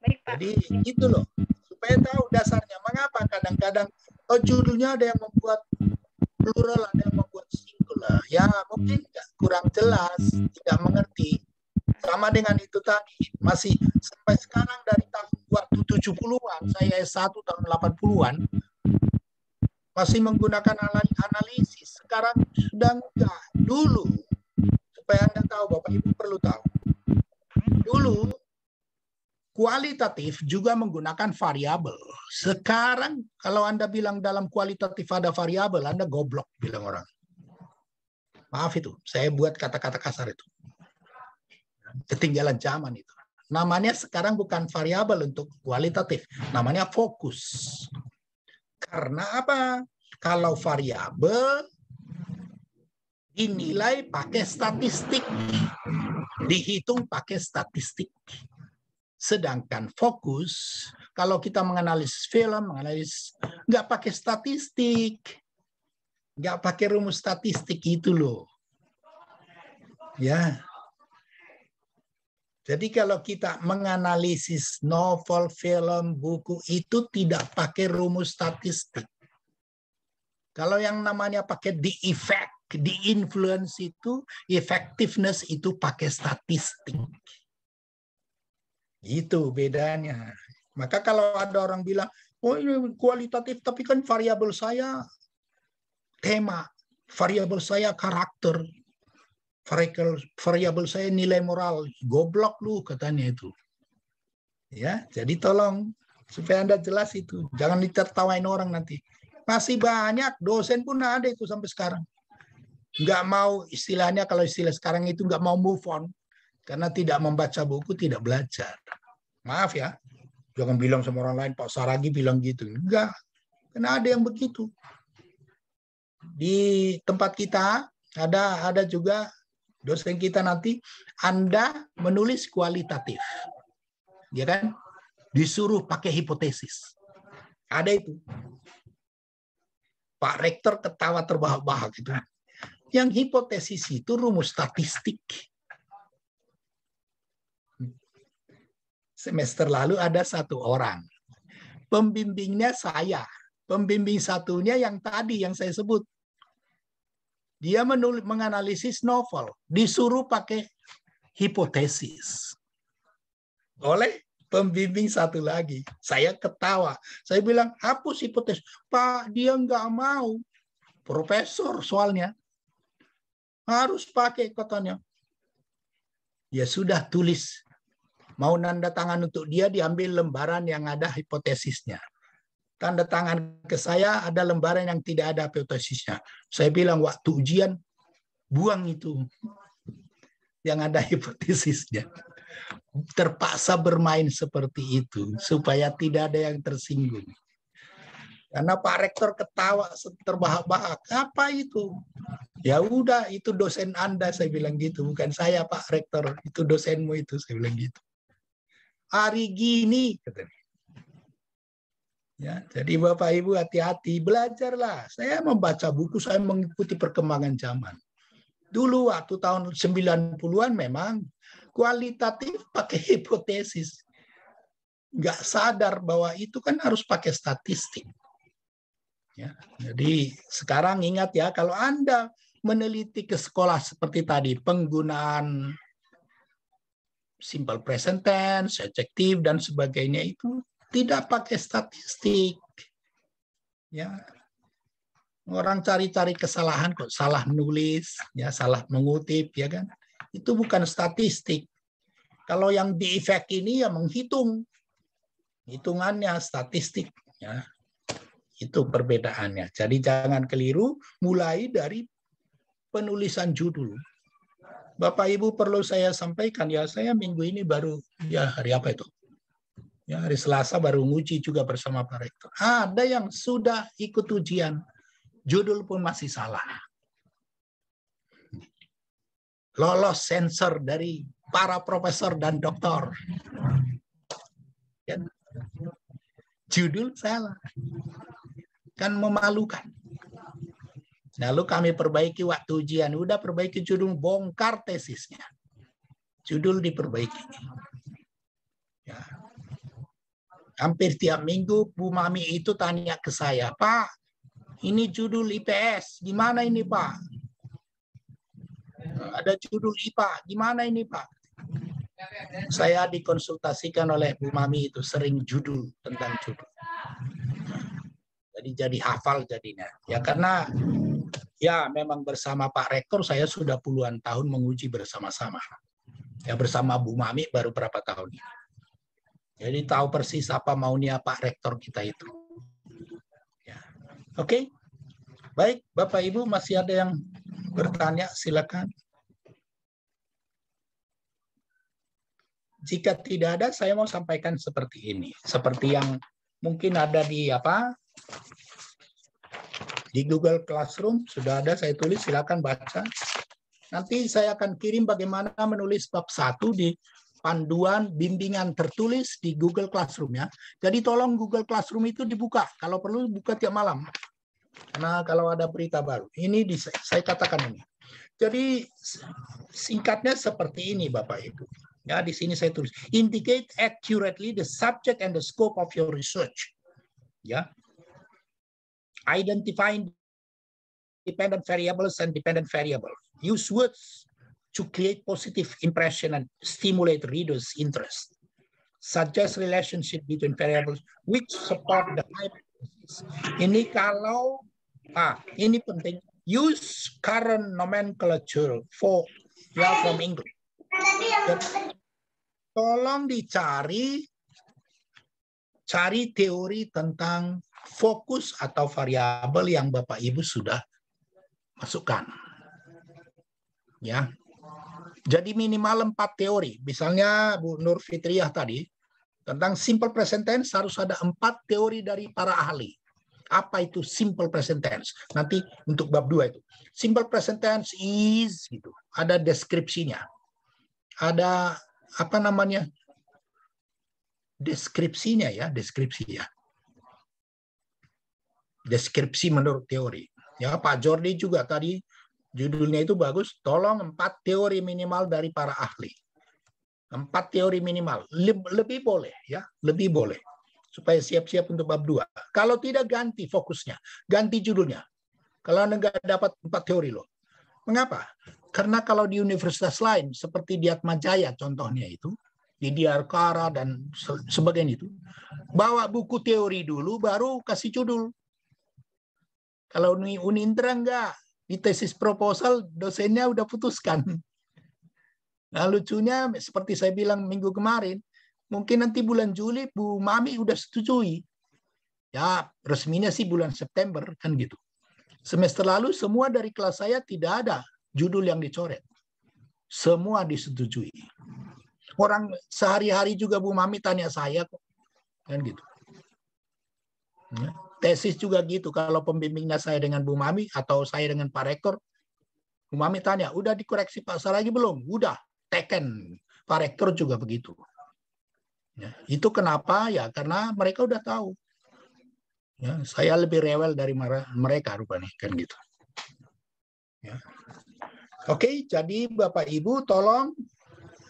Baik, Pak. Jadi gitu loh. Supaya tahu dasarnya. Mengapa kadang-kadang judulnya ada yang membuat plural, ada yang membuat singular. Ya mungkin kurang jelas, tidak mengerti. Sama dengan itu tadi, masih sampai sekarang dari tahun waktu 70-an, saya S1 tahun 80-an, masih menggunakan analisis. Sekarang sudah enggak. Dulu, supaya Anda tahu, Bapak Ibu perlu tahu. Dulu, kualitatif juga menggunakan variabel. Sekarang, kalau Anda bilang dalam kualitatif ada variabel, Anda goblok, bilang orang. Maaf itu, saya buat kata-kata kasar itu. Ketinggalan zaman itu. Namanya sekarang bukan variabel untuk kualitatif, namanya fokus. Karena apa? Kalau variabel dinilai pakai statistik, dihitung pakai statistik. Sedangkan fokus, kalau kita menganalisis film, nggak pakai statistik, nggak pakai rumus statistik itu loh. Ya. Jadi kalau kita menganalisis novel, film, buku itu tidak pakai rumus statistik. Kalau yang namanya pakai the effect, the influence itu, effectiveness itu pakai statistik. Itu bedanya. Maka kalau ada orang bilang, oh ini kualitatif, tapi kan variabel saya tema, variabel saya karakter, variabel saya nilai moral. Goblok lu katanya itu. Ya, jadi tolong supaya Anda jelas itu. Jangan ditertawain orang nanti. Masih banyak dosen pun ada itu sampai sekarang. Nggak mau istilahnya, kalau istilah sekarang itu nggak mau move on. Karena tidak membaca buku, tidak belajar. Maaf ya. Jangan bilang sama orang lain, Pak Saragi bilang gitu. Enggak. Karena ada yang begitu. Di tempat kita ada juga dosen kita nanti, Anda menulis kualitatif. Ya kan? Disuruh pakai hipotesis. Ada itu. Pak Rektor ketawa terbahak-bahak gitu. Yang hipotesis itu rumus statistik. Semester lalu ada satu orang. Pembimbingnya saya. Pembimbing satunya yang tadi yang saya sebut. Dia menganalisis novel. Disuruh pakai hipotesis. Oleh pembimbing satu lagi. Saya ketawa. Saya bilang, hapus hipotesis. Pak, dia nggak mau. Profesor soalnya. Harus pakai katanya. Ya sudah, tulis. Mau nanda tangan untuk dia, diambil lembaran yang ada hipotesisnya. Tanda tangan ke saya, ada lembaran yang tidak ada hipotesisnya. Saya bilang, waktu ujian, buang itu. Yang ada hipotesisnya. Terpaksa bermain seperti itu, supaya tidak ada yang tersinggung. Karena Pak Rektor ketawa terbahak-bahak. Apa itu? Ya udah, itu dosen Anda, saya bilang gitu. Bukan saya, Pak Rektor. Itu dosenmu itu, saya bilang gitu. Hari gini, katanya. Ya, jadi Bapak Ibu hati-hati, belajarlah. Saya membaca buku, saya mengikuti perkembangan zaman. Dulu waktu tahun 90-an memang kualitatif pakai hipotesis. Nggak sadar bahwa itu kan harus pakai statistik. Ya, jadi sekarang ingat ya, kalau Anda meneliti ke sekolah seperti tadi, penggunaan simple present tense, adjektif, dan sebagainya itu tidak pakai statistik. Ya, orang cari-cari kesalahan kok, salah menulis, ya salah mengutip, ya kan? Itu bukan statistik. Kalau yang di efek ini ya menghitung, hitungannya statistik. Ya, itu perbedaannya. Jadi jangan keliru. Mulai dari penulisan judul. Bapak Ibu perlu saya sampaikan ya, saya minggu ini baru ya hari apa itu? Ya, hari Selasa baru nguji juga bersama Pak Rektor. Ada yang sudah ikut ujian, judul pun masih salah. Lolos sensor dari para profesor dan doktor. Ya. Judul salah. Kan memalukan. Lalu kami perbaiki waktu ujian. Udah perbaiki judul, bongkar tesisnya. Judul diperbaiki. Ya. Hampir tiap minggu Bu Mami itu tanya ke saya, Pak, ini judul IPS, gimana ini Pak? Ada judul IPA, gimana ini Pak? Saya dikonsultasikan oleh Bu Mami itu sering judul tentang judul. Jadi hafal jadinya. Ya karena ya memang bersama Pak Rektor saya sudah puluhan tahun menguji bersama-sama. Ya bersama Bu Mami baru berapa tahun ini. Jadi tahu persis apa maunya Pak Rektor kita itu. Ya. Oke. Baik, Bapak Ibu masih ada yang bertanya, silakan. Jika tidak ada, saya mau sampaikan seperti ini. Seperti yang mungkin ada di di Google Classroom, sudah ada saya tulis, silakan baca. Nanti saya akan kirim bagaimana menulis bab 1 di panduan bimbingan tertulis di Google Classroom ya. Jadi tolong Google Classroom itu dibuka. Kalau perlu buka tiap malam. Karena kalau ada berita baru. Ini saya katakan ini. Jadi singkatnya seperti ini Bapak Ibu. Ya, di sini saya tulis. Indicate accurately the subject and the scope of your research. Ya. Identifying dependent variables and dependent variable. Use words to create positive impression and stimulate readers' interest. suggest relationship between variables which support the hypothesis. Ini kalau, ini penting, use current nomenclature for, from English. Jadi, tolong cari teori tentang fokus atau variabel yang Bapak Ibu sudah masukkan. Ya. Jadi minimal 4 teori. Misalnya Bu Nur Fitriah tadi tentang simple present tense harus ada 4 teori dari para ahli. Apa itu simple present tense? Nanti untuk bab 2 itu. Simple present tense is gitu. Ada deskripsinya. Ada apa namanya? Deskripsinya ya, deskripsi ya. Deskripsi menurut teori. Ya, Pak Jordi juga tadi judulnya itu bagus. Tolong 4 teori minimal dari para ahli. 4 teori minimal. Lebih boleh ya, lebih boleh. Supaya siap-siap untuk bab 2. Kalau tidak ganti fokusnya, ganti judulnya. Kalau Anda nggak dapat 4 teori loh. Mengapa? Karena kalau di universitas lain seperti di Atmajaya contohnya itu, di Diarkara dan sebagainya itu, bawa buku teori dulu baru kasih judul. Kalau Unindra enggak, di tesis proposal dosennya udah putuskan. Nah lucunya seperti saya bilang minggu kemarin, mungkin nanti bulan Juli Bu Mami udah setujui. Ya resminya sih bulan September kan gitu. Semester lalu semua dari kelas saya tidak ada judul yang dicoret. Semua disetujui. Orang sehari-hari juga Bu Mami tanya saya kok. Kan gitu. Tesis juga gitu. Kalau pembimbingnya saya dengan Bu Mami atau saya dengan Pak Rektor, Bu Mami tanya, udah dikoreksi Pak Saragi belum? Udah, teken. Pak Rektor juga begitu. Ya, itu kenapa? Ya karena mereka udah tahu. Ya, saya lebih rewel dari mereka rupanya. Kan gitu. Ya. Oke, jadi Bapak Ibu tolong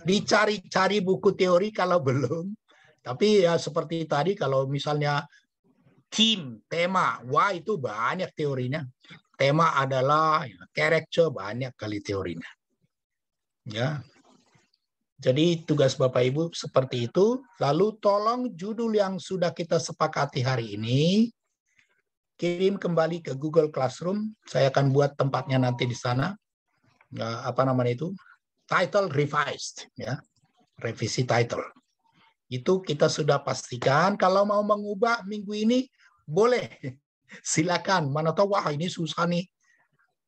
dicari-cari buku teori kalau belum. Tapi ya seperti tadi kalau misalnya tema, wah itu banyak teorinya. Tema adalah character, banyak kali teorinya. Ya. Jadi tugas Bapak Ibu seperti itu. Lalu tolong judul yang sudah kita sepakati hari ini kirim kembali ke Google Classroom. Saya akan buat tempatnya nanti di sana. Apa namanya itu? Title revised, ya, revisi title. Itu kita sudah pastikan. Kalau mau mengubah minggu ini boleh, silakan. Mana tahu wah ini susah nih.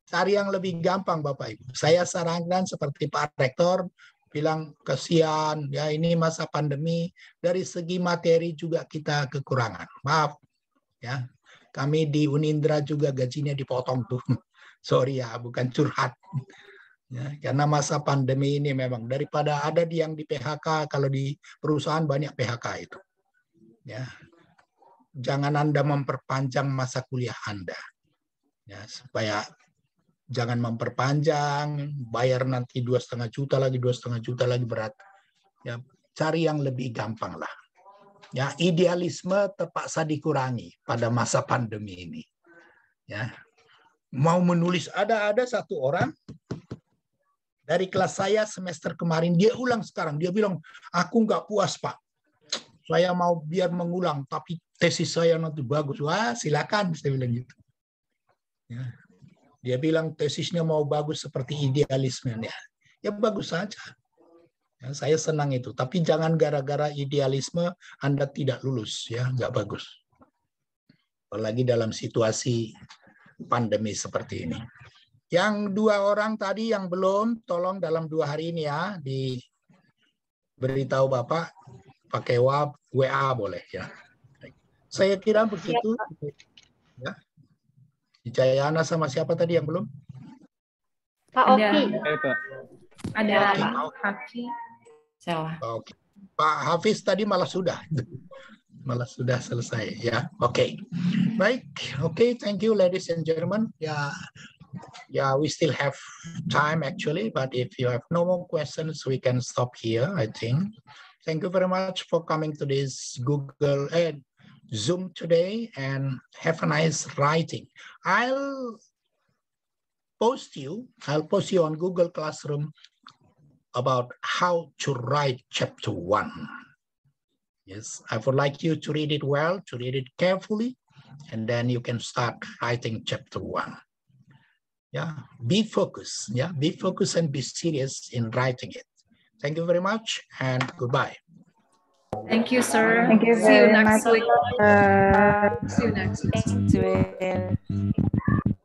Cari yang lebih gampang Bapak Ibu. Saya sarankan seperti Pak Rektor bilang kasihan, ya ini masa pandemi. Dari segi materi juga kita kekurangan. Maaf, ya. Kami di Unindra juga gajinya dipotong tuh. Sorry ya, bukan curhat. Ya, karena masa pandemi ini memang daripada ada yang di PHK, kalau di perusahaan banyak PHK itu. Ya, jangan Anda memperpanjang masa kuliah Anda. Ya, supaya jangan memperpanjang, bayar nanti 2,5 juta lagi, 2,5 juta lagi berat. Ya, cari yang lebih gampang lah. Ya, idealisme terpaksa dikurangi pada masa pandemi ini. Ya, mau menulis ada satu orang dari kelas saya semester kemarin, dia ulang sekarang. Dia bilang, aku nggak puas Pak. Saya mau biar mengulang, tapi tesis saya nanti bagus. Wah silakan, saya bilang gitu. Ya. Dia bilang tesisnya mau bagus seperti idealismenya. Ya bagus saja. Ya, saya senang itu. Tapi jangan gara-gara idealisme Anda tidak lulus. Ya, nggak bagus. Apalagi dalam situasi pandemi seperti ini. Yang 2 orang tadi yang belum, tolong dalam 2 hari ini ya diberitahu Bapak pakai WA boleh ya. Saya kira begitu. Ya. Jayana sama siapa tadi yang belum? Pak Oki. Ada Pak Hafiz. Salah. Oke. Pak Hafiz tadi malah sudah selesai ya. Oke. Baik. Oke, thank you ladies and gentlemen. Ya. Yeah, we still have time actually, but if you have no more questions, we can stop here, I think. Thank you very much for coming to this Google Zoom today and have a nice writing. I'll post you on Google Classroom about how to write chapter 1. Yes, I would like you to read it well, to read it carefully, and then you can start writing chapter 1. Yeah, be focused. Yeah, be focused and be serious in writing it. Thank you very much and goodbye. Thank you, sir. Thank you See you very next much. week. See you next week. Thanks, Will.